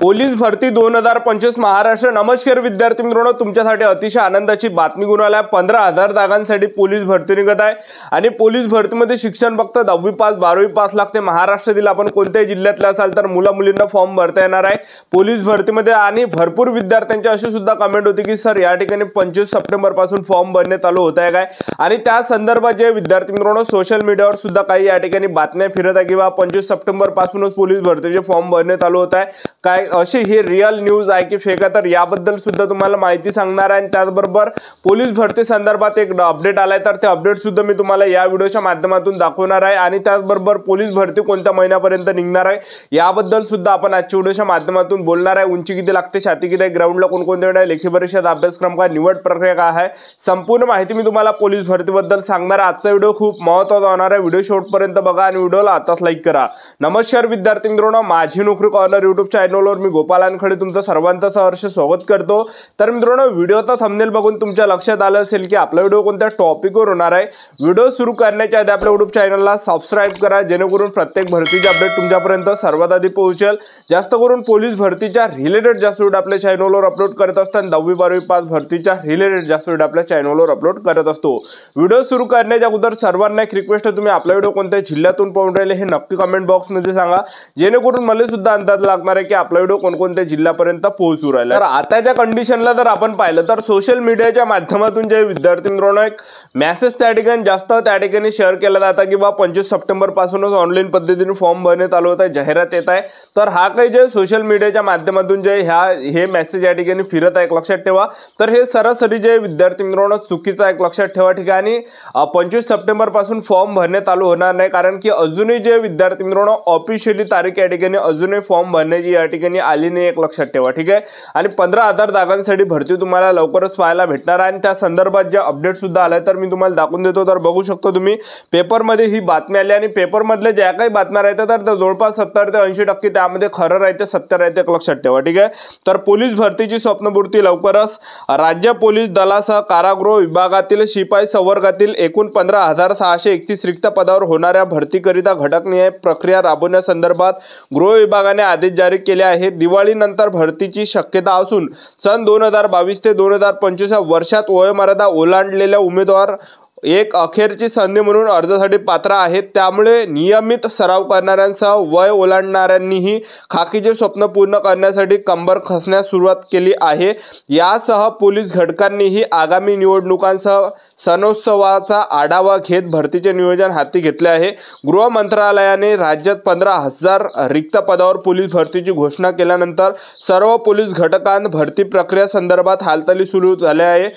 Police भरती 2025 महाराष्ट्र। नमस्कार विद्यार्थी मित्रांनो, तुमच्यासाठी अतिशय आनंदाची बातमी घेऊन आला आहे। 15,000 जागांसाठी पोलीस भरती निघत आहे आणि पोलीस भरतीमध्ये शिक्षण फक्त 10वी पास 12वी पास लागते। महाराष्ट्रातील आपण कोणत्याही जिल्ह्यातले असाल तर मुला मुलींना फॉर्म भरता येणार आहे पोलीस भरतीमध्ये। आणि भरपूर विद्यार्थ्यांची अशी सुद्धा कमेंट होती की सर या ठिकाणी 25 सप्टेंबर पासून फॉर्म भरणे चालू होत आहे काय, आणि त्या संदर्भात जे विद्यार्थी मित्रांनो सोशल मीडियावर सुद्धा काही या ठिकाणी बातम्या फिरत आहे की 25 सप्टेंबर पासूनच पोलीस भरतीचे फॉर्म भरणे चालू होत आहे काय, अशी ही रिअल न्यूज आहे की फेक आहे। तर याबद्दल सुद्धा तुम्हाला माहिती सांगणार आहे आणि त्याचबरोबर पोलीस भरती संदर्भात एक अपडेट आलाय तर ते अपडेट सुद्धा मी तुम्हाला या व्हिडिओच्या माध्यमातून दाखवणार आहे। आणि त्याचबरोबर पोलीस भरती कोणत्या महिन्यापर्यंत निघणार आहे याबद्दल सुद्धा आपण आजच्या व्हिडिओच्या माध्यमातून बोलणार आहे। उंची किती लागते, छाती किती आहे, ग्राउंडला कोणकोणते आहे, लेखी परीक्षा अभ्यासक्रम काय, निवड प्रक्रिया काय आहे, संपूर्ण माहिती मी तुम्हाला पोलीस भरतीबद्दल सांगणार आहे। आजचा व्हिडिओ खूप महत्त्वाचा होणार आहे, व्हिडिओ शेवटपर्यंत बघा आणि व्हिडिओला आताच लाईक करा। नमस्कार विद्यार्थी मित्रांनो, माझी नोकरी कॉर्नर यूट्यूब चॅनलवर मी गोपाल वानखडे तुमचं सर्वांचं सहर्ष स्वागत करतो। तर मित्रांनो, व्हिडिओचा थंबनेल बघून तुमच्या लक्षात आलं असेल की आपला व्हिडिओ कोणत्या टॉपिकवर होणार आहे। व्हिडिओ सुरू करण्याच्या आधी आपल्या यूट्यूब चॅनलला सबस्क्राइब करा जेणेकरून प्रत्येक भरतीचे अपडेट तुमच्यापर्यंत सर्वात आधी पोहोचेल। जास्त करून पोलीस भरतीच्या रिलेटेड जास्त व्हिडिओ आपल्या चॅनलवर अपलोड करत असताना 10वी 12वी पास भरतीच्या रिलेटेड जास्त व्हिडिओ आपल्या चॅनलवर अपलोड करत असतो। व्हिडिओ सुरू करण्याच्या अगोदर सर्वांना एक रिक्वेस्ट आहे, तुम्ही आपला व्हिडिओ कोणत्या जिल्ह्यातून पाहून राहिले हे नक्की कमेंट बॉक्समध्ये सांगा जेणेकरून मला सुद्धा अंदाज लागणार आहे की आपला व्हिडिओ कोणकोणत्या जिल्ह्यापर्यंत पोहोचू राहिला। तर आताच्या कंडिशनला जर आपण पाहिलं तर सोशल मीडियाच्या माध्यमातून जे विद्यार्थी मित्रांनो एक मेसेज त्या ठिकाणी जास्त त्या ठिकाणी शेअर केला जाता की 25 सप्टेंबर पासूनच ऑनलाईन पद्धतीने फॉर्म भरणे चालू होत आहे, जाहिरात येत आहे। तर हा काही जे सोशल मीडियाच्या माध्यमातून जे हे मेसेज या ठिकाणी फिरत आहे, एक लक्षात ठेवा। तर हे सरासरी जे विद्यार्थी मित्रांनो चुकीचं आहे, एक लक्षात ठेवा ठिकाणी 25 सप्टेंबर पासून फॉर्म भरणे चालू होणार नाही, कारण की अजूनही जे विद्यार्थी मित्रांनो ऑफिशियली तारीख या ठिकाणी अजूनही फॉर्म भरण्याची या ठिकाणी आली नाही, एक लक्षात ठेवा, ठीक आहे। आणि 15,000 जागांसाठी भरती तुम्हाला लवकरच पाहायला भेटणार आहे आणि त्या संदर्भात जे अपडेट सुद्धा आलाय तर मी तुम्हाला दाखवून देतो। तर बघू शकतो तुम्ही पेपरमध्ये ही बातमी आली आणि पेपरमधले ज्या काही बातम्या राहतात तर जवळपास 70 ते 80% त्यामध्ये खरं राहते, सत्य राहते, एक लक्षात ठेवा, ठीक आहे। तर पोलीस भरतीची स्वप्नपूर्ती लवकरच। राज्य पोलीस दलासह कारागृह विभागातील शिपाई संवर्गातील एकूण 15,631 रिक्त पदावर होणाऱ्या भरतीकरिता घटकनिहाय प्रक्रिया राबवण्यासंदर्भात गृह विभागाने आदेश जारी केले आहेत। दिवाळीनंतर भरतीची शक्यता असून सन 2022 ते 2025 या वर्षात वयोमर्यादा ओलांडलेल्या उमेदवार एक अखेरची संधी म्हणून अर्जासाठी पात्र आहेत। त्यामुळे नियमित सराव करणाऱ्यांसह वय ओलांडणाऱ्यांनीही खाकीचे स्वप्न पूर्ण करण्यासाठी कंबर कसण्यास सुरुवात केली आहे। यासह पोलीस घटकांनीही आगामी निवडणुकांसह सणोत्सवाचा आढावा घेत भरतीचे नियोजन हाती घेतले आहे। गृह मंत्रालयाने राज्यात 15,000 रिक्त पदावर पोलीस भरतीची घोषणा केल्यानंतर सर्व पोलीस घटकांत भरती प्रक्रिया संदर्भात हालचाली सुरू झाल्या आहे।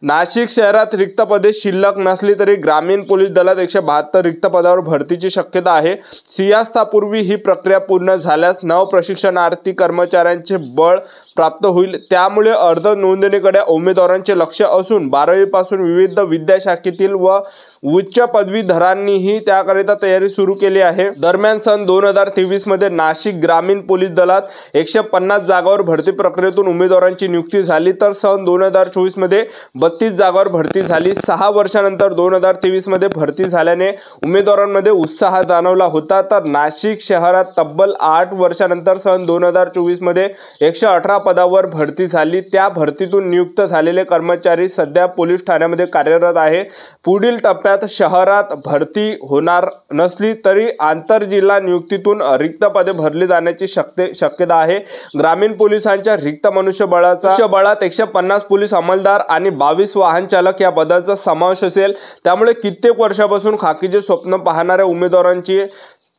नाशिक शहरात रिक्त पदे शिल्लक नसली तरी ग्रामीण पोलीस दलात 172 रिक्त पदावर भरतीची शक्यता आहे। सिंहस्थापूर्वी ही प्रक्रिया पूर्ण झाल्यास नव प्रशिक्षणार्थी कर्मचाऱ्यांचे बळ प्राप्त होईल। त्यामुळे अर्ज नोंदणीकडे उमेदवारांचे लक्ष असून 12वी पासून विविध विद्याशाखेतील व उच्च पदवीधरांनीही त्याकरिता तयारी सुरू केली आहे। दरम्यान सन 2023 मध्ये नाशिक ग्रामीण पोलीस दलात 150 जागांवर भरती प्रक्रियेतून उमेदवारांची नियुक्ती झाली, तर सन 2024 मध्ये 32 जागांवर भरती झाली। 6 वर्षानंतर 2023 मध्ये भरती झाल्याने उमेदवारांमध्ये उत्साह जाणवला होता। तर नाशिक शहरात तब्बल 8 वर्षानंतर सन 2024 मध्ये 118 पदावर भरती झाली। त्या भरतीतून नियुक्त झालेले कर्मचारी सध्या पोलीस ठाण्यामध्ये कार्यरत आहे। पुढील टप्प्यात शहरात भरती होणार नसली तरी आंतरजिल्हा नियुक्तीतून रिक्त पदे भरली जाण्याची शक्यता आहे। ग्रामीण पोलिसांच्या रिक्त मनुष्यबळात 150 पोलीस अंमलदार आणि 22 वाहन चालक या पदांचा समावेश असेल। त्यामुळे कित्येक वर्षापासून खाकीचे स्वप्न पाहणाऱ्या उमेदवारांची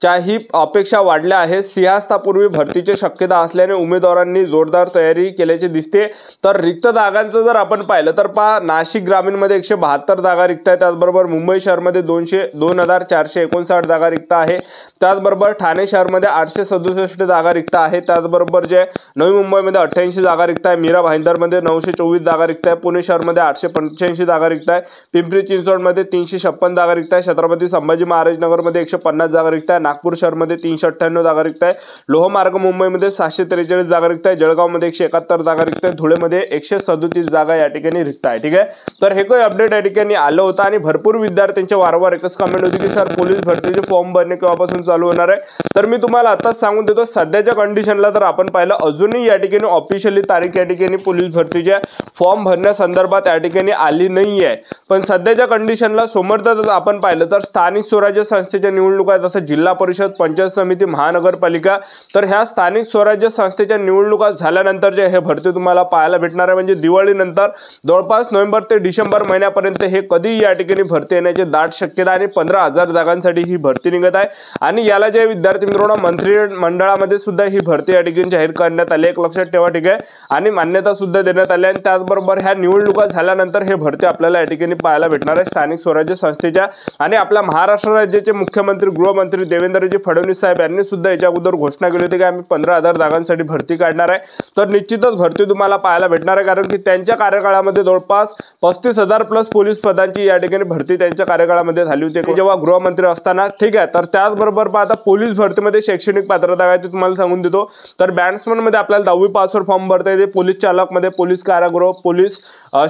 ही अपेक्षा वाढल्या आहे। सिंहस्थापूर्वी भरतीची शक्यता असल्याने उमेदवारांनी जोरदार तयारी केल्याचे दिसते। तर रिक्त जागांचं जर आपण पाहिलं तर नाशिक ग्रामीणमध्ये 172 जागा रिक्त आहे। त्याचबरोबर मुंबई शहरमध्ये 2,459 जागा रिक्त आहे। त्याचबरोबर ठाणे शहरमध्ये 867 जागा रिक्त आहे। त्याचबरोबर जे नवी मुंबईमध्ये 88 जागा रिक्त आहे, मीरा भाईंदरमध्ये 924 जागा रिक्त आहे, पुणे शहरमध्ये 885 जागा रिक्त आहे, पिंपरी चिंचवडमध्ये 356 जागा रिक्त आहे, छत्रपती संभाजी महाराज नगरमध्ये 150 जागा रिक्त आहे, नागपूर शहरमध्ये 398 जागा रिक्त आहे, लोहमार्ग मुंबईमध्ये 743 जागा रिक्त आहे, जळगावमध्ये 171 जागा रिक्त आहे, धुळेमध्ये 137 जागा या ठिकाणी रिक्त आहे। ठीक आहे, तर हे काही अपडेट या ठिकाणी आलं होतं आणि भरपूर विद्यार्थ्यांचे वारंवार एकच कमेंट होती की सर पोलीस भरतीचे फॉर्म भरणे केव्हापासून चालू होणार आहे। तर मी तुम्हाला आताच सांगून देतो, सध्याच्या कंडिशनला जर आपण पाहिलं अजूनही या ठिकाणी ऑफिशियली तारीख या ठिकाणी पोलीस भरतीच्या फॉर्म भरण्यासंदर्भात या ठिकाणी आली नाही आहे। पण सध्याच्या कंडिशनला समोरचा जर आपण पाहिलं तर स्थानिक स्वराज्य संस्थेच्या निवडणुका जसं जिल्हा परिषद, पंचायत समिती, महानगरपालिका, तर ह्या स्थानिक स्वराज्य संस्थेच्या निवडणुका झाल्यानंतर जे हे भरती तुम्हाला पाहायला भेटणार आहे, म्हणजे दिवाळीनंतर जवळपास नोव्हेंबर ते डिसेंबर महिन्यापर्यंत हे कधी या ठिकाणी भरती येण्याची दाट शक्यता आणि 15,000 जागांसाठी ही भरती निघत आहे। आणि याला जे विद्यार्थी मित्रांनो मंत्रिमंडळामध्ये सुद्धा ही भरती या ठिकाणी जाहीर करण्यात आली, एक लक्षात ठेवा। ठीक आहे, आणि मान्यता सुद्धा देण्यात आली आणि त्याचबरोबर ह्या निवडणुका झाल्यानंतर हे भरती आपल्याला या ठिकाणी पाहायला भेटणार आहे स्थानिक स्वराज्य संस्थेच्या। आणि आपल्या महाराष्ट्र राज्याचे मुख्यमंत्री गृहमंत्री देवेंद्रजी फडणवीस साहेब यांनी सुद्धा याच्या अगोदर घोषणा केली होती की आम्ही 15,000 जागांसाठी भरती काढणार आहे। तर निश्चितच भरती तुम्हाला पाहायला भेटणार आहे, कारण की त्यांच्या कार्यकाळामध्ये जवळपास 35,000 प्लस पोलीस पदांची या ठिकाणी भरती त्यांच्या कार्यकाळामध्ये झाली होती जेव्हा गृहमंत्री असताना। ठीक आहे, तर त्याचबरोबर पाहता पोलीस भरतीमध्ये शैक्षणिक पात्रता काय ते तुम्हाला सांगून देतो। तर बॅट्समन मध्ये आपल्याला 10वी पासवर फॉर्म भरता येते, पोलीस चालक मध्ये पोलीस कारागृह, पोलीस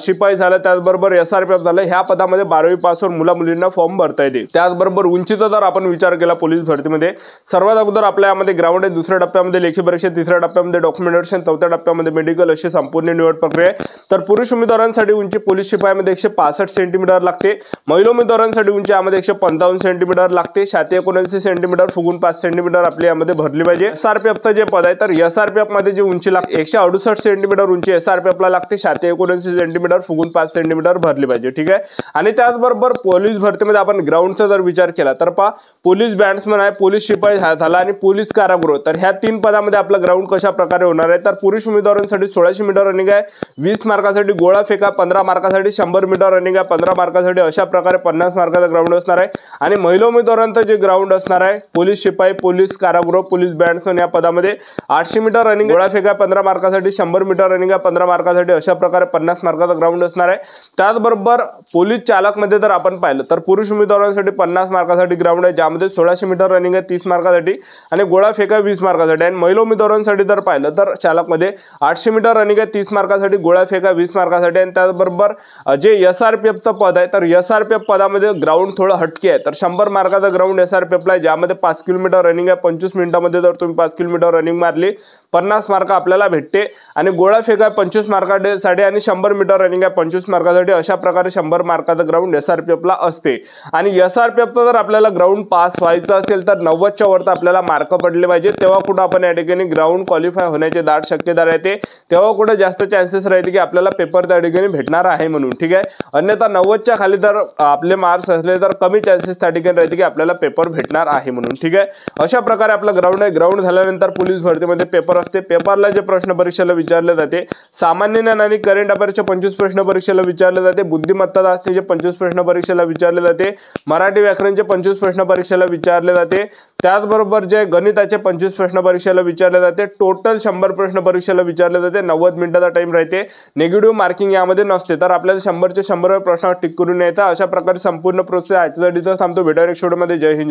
शिपाई झालं, त्याचबरोबर SRPF झालं, ह्या पदामध्ये 12वी पासवर मुला मुलींना फॉर्म भरता येते। त्याचबरोबर उंचीचा जर आपण विचार केला पोलीस भरतीमध्ये सर्वात अगोदर आपल्या यामध्ये ग्राउंड आहे, दुसऱ्या टप्प्यामध्ये लेखी परीक्षा, तिसऱ्या टप्प्यामध्ये डॉक्युमेंटेशन, चौथ्या टप्प्यामध्ये मेडिकल अशी संपूर्ण निवड प्रक्रिया आहे। तर पुरुष उमेदवारांसाठी उंची पोलीस शिपाईमध्ये 165 सेंटीमीटर लागते, महिला उमेदवारांसाठी उंची यामध्ये 155 सेंटीमीटर लागते, छाती 79 सेंटीमीटर, फुगून 5 सेंटीमीटर आपल्या यामध्ये भरली पाहिजे। SRPFचं जे पद आहे तर SRPF मध्ये जी उंची लागते 168 सेंटीमीटर उंची SRPF ला लागते, छाती 79 सेंटीमीटर, फुगून 5 सेंटीमीटर भरली पाहिजे। ठीक आहे, आणि त्याचबरोबर पोलीस भरतीमध्ये आपण ग्राउंडचा जर विचार केला तर पहा पोलीस बॅट्समन आहे, पोलीस शिपाई झाला आणि पोलीस कारागृह, तर ह्या 3 पदामध्ये आपला ग्राउंड कशा प्रकारे होणार आहे। तर पुरुष उमेदवारांसाठी 1600 मीटर रनिंग आहे, 20 मार्कासाठी गोळा फेका, 15 मार्कासाठी 100 मीटर रनिंग आहे, 15 मार्कासाठी अशा प्रकारे 50 मार्काचा ग्राउंड असणार आहे। आणि महिला उमेदवारांचं जे ग्राउंड असणार आहे पोलीस शिपाई, पोलीस कारागृह, पोलीस बॅट्समन या पदामध्ये 800 मीटर रनिंग, गोळा फेका 15 मार्कासाठी, 100 मीटर रनिंग आहे 15 मार्कासाठी, अशा प्रकारे 50 मार्काचा ग्राउंड असणार आहे। त्याचबरोबर पोलीस चालक मध्ये जर आपण पाहिलं तर पुरुष उमेदवारांसाठी 50 मार्कासाठी ग्राउंड आहे, ज्यामध्ये 1600 मीटर रनिंग आहे 30 मार्कासाठी आणि गोळा फेका 20 मार्कासाठी। आणि महिला उमेदवारांसाठी जर पाहिलं तर चालक मध्ये 800 मीटर रनिंग आहे 30 मार्कासाठी, गोळा फेका 20 मार्कासाठी। आणि त्याचबरोबर जे SRPFचं पद आहे तर SRPF पदामध्ये ग्राउंड थोडं हटके आहे, तर 100 मार्काचा ग्राउंड SRPF ला आहे, ज्यामध्ये 5 किलोमीटर रनिंग आहे, 25 मिनिटांमध्ये जर तुम्ही 5 किलोमीटर रनिंग मारली 50 मार्क आपल्याला भेटते। आणि गोळा फेका 25 मार्कासाठी आणि 100 मीटर रनिंग आहे 25 मार्कासाठी, अशा प्रकारे 100 मार्काचा ग्राउंड SRPF ला असते। आणि SRPFचा जर आपल्याला ग्राउंड पास व्हायचं असेल तर 90च्या वरती आपल्याला मार्क पडले पाहिजे, तेव्हा कुठं आपण या ठिकाणी ग्राउंड क्वालिफाय होण्याची दाट शक्यता राहते, तेव्हा कुठं जास्त चान्सेस राहते की आपल्याला पेपर त्या ठिकाणी भेटणार आहे म्हणून। ठीक आहे, अन्यथा 90च्या खाली जर आपले मार्क्स असले तर कमी चान्सेस त्या ठिकाणी राहते की आपल्याला पेपर भेटणार आहे म्हणून। ठीक आहे, अशा प्रकारे आपला ग्राउंड आहे। ग्राउंड झाल्यानंतर पोलीस भरतीमध्ये पेपर असते, पेपरला जे प्रश्न परीक्षेला विचारले जाते सामान्य ज्ञान आणि करंट अफेअर्सचे 25 प्रश्न परीक्षेला विचारले जाते, बुद्धिमत्ता चाचणीचे 25 प्रश्न परीक्षेला विचारले जाते, मराठी व्याकरणचे 25 प्रश्न परीक्षेला विचारले जाते, त्याचबरोबर जे गणिताचे 25 प्रश्न परीक्षेला विचारले जाते, टोटल 100 प्रश्न परीक्षेला विचारले जाते, 90 मिनिटाचा टाइम राहते, निगेटिव्ह मार्किंग यामध्ये नसते, तर आपल्याला 100चे 100 प्रश्न टिक करून येतात। अशा प्रकारे संपूर्ण प्रोसेस आजच्या थांबतो, भेटूया नेक्स्ट व्हिडिओमध्ये। जय हिंद।